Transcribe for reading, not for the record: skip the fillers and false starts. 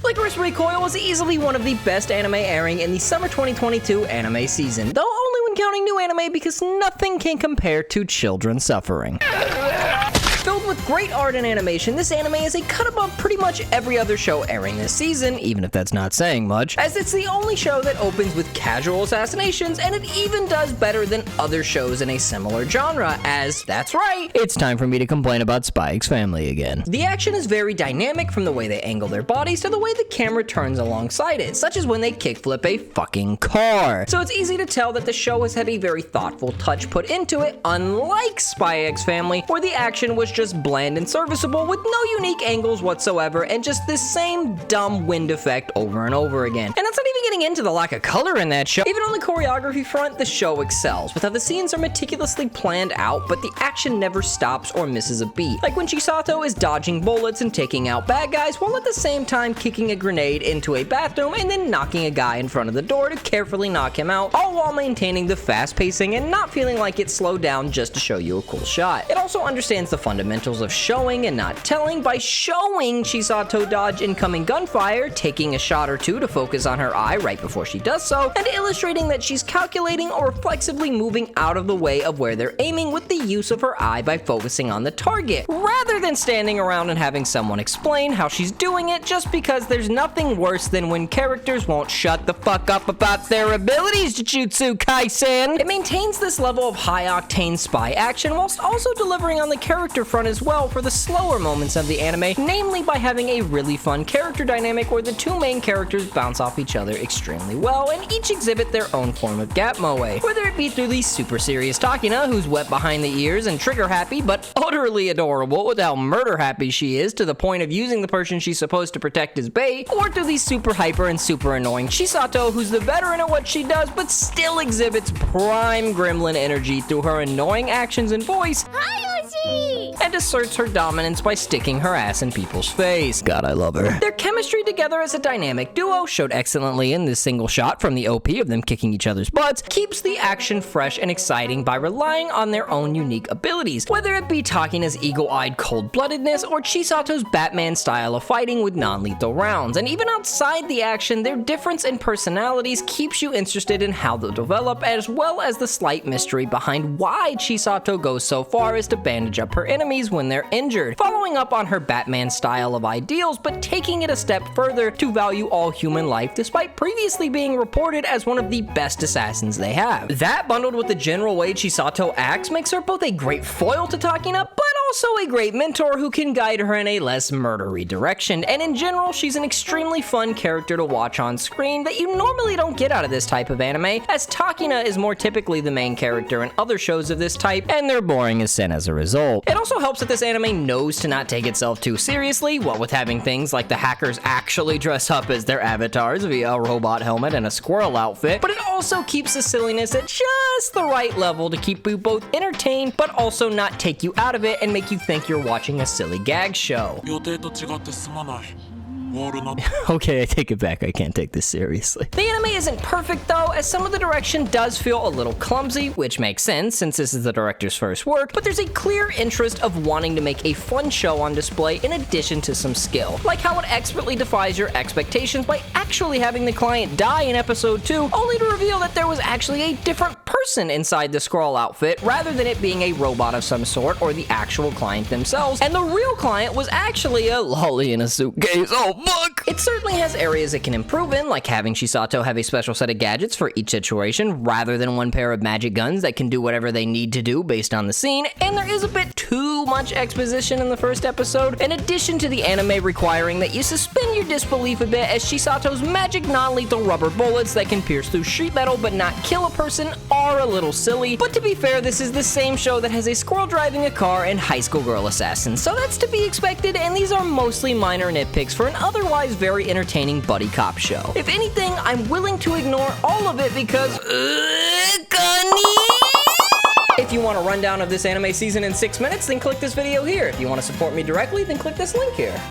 Lycoris Recoil was easily one of the best anime airing in the summer 2022 anime season, though only when counting new anime because nothing can compare to children suffering. Filled with great art and animation, this anime is a cut above pretty much every other show airing this season, even if that's not saying much, as it's the only show that opens with casual assassinations, and it even does better than other shows in a similar genre, as, that's right, it's time for me to complain about Spy X Family again. The action is very dynamic, from the way they angle their bodies to the way the camera turns alongside it, such as when they kickflip a fucking car. So it's easy to tell that the show has had a very thoughtful touch put into it, unlike Spy X Family, where the action was just bland and serviceable with no unique angles whatsoever and just this same dumb wind effect over and over again. And that's not even getting into the lack of color in that show. Even on the choreography front, the show excels, with how the scenes are meticulously planned out, but the action never stops or misses a beat. Like when Chisato is dodging bullets and taking out bad guys, while at the same time kicking a grenade into a bathroom and then knocking a guy in front of the door to carefully knock him out, all while maintaining the fast pacing and not feeling like it's slowed down just to show you a cool shot. It also understands the fundamentals of showing and not telling by showing Chisato dodge incoming gunfire, taking a shot or two to focus on her eye right before she does so, and illustrating that she's calculating or reflexively moving out of the way of where they're aiming with the use of her eye by focusing on the target, rather than standing around and having someone explain how she's doing it, just because there's nothing worse than when characters won't shut the fuck up about their abilities, Jujutsu Kaisen! It maintains this level of high-octane spy action whilst also delivering on the character front as well for the slower moments of the anime, namely by having a really fun character dynamic where the two main characters bounce off each other extremely well and each exhibit their own form of gap moe, whether it be through the super serious Takina, who's wet behind the ears and trigger happy but utterly adorable with how murder happy she is to the point of using the person she's supposed to protect as bait, or through the super hyper and super annoying Chisato, who's the veteran at what she does but still exhibits prime gremlin energy through her annoying actions and voice. Hi, and asserts her dominance by sticking her ass in people's face. God, I love her. Their chemistry together as a dynamic duo, showed excellently in this single shot from the OP of them kicking each other's butts, keeps the action fresh and exciting by relying on their own unique abilities, whether it be Takina's eagle-eyed cold-bloodedness or Chisato's Batman style of fighting with non-lethal rounds. And even outside the action, their difference in personalities keeps you interested in how they'll develop, as well as the slight mystery behind why Chisato goes so far as to bandage up her enemies when they're injured, following up on her Batman style of ideals, but taking it a step further to value all human life despite previously being reported as one of the best assassins they have. That, bundled with the general way Chisato acts, makes her both a great foil to Takina, but also a great mentor who can guide her in a less murdery direction, and in general, she's an extremely fun character to watch on screen that you normally don't get out of this type of anime, as Takina is more typically the main character in other shows of this type, and they're boring as sin as a result. It also helps that this anime knows to not take itself too seriously, what with having things like the hackers actually dress up as their avatars via a robot helmet and a squirrel outfit, but it also keeps the silliness at just the right level to keep you both entertained, but also not take you out of it and make you think you're watching a silly gag show. Okay, I take it back. I can't take this seriously. The anime isn't perfect though, as some of the direction does feel a little clumsy, which makes sense since this is the director's first work, but there's a clear interest of wanting to make a fun show on display in addition to some skill. Like how it expertly defies your expectations by actually having the client die in episode 2, only to reveal that there was actually a different person inside the scroll outfit, rather than it being a robot of some sort or the actual client themselves, and the real client was actually a lolly in a suitcase. Oh, fuck! It certainly has areas it can improve in, like having Chisato have a special set of gadgets for each situation, rather than one pair of magic guns that can do whatever they need to do based on the scene, and there is a bit too much exposition in the first episode, in addition to the anime requiring that you suspend your disbelief a bit, as Chisato's magic non-lethal rubber bullets that can pierce through sheet metal but not kill a person are a little silly. But to be fair, this is the same show that has a squirrel driving a car and high school girl assassins, so that's to be expected, and these are mostly minor nitpicks for an otherwise very entertaining buddy cop show. If anything, I'm willing to ignore all of it because if you want a rundown of this anime season in 6 minutes, then click this video here. If you want to support me directly, then click this link here.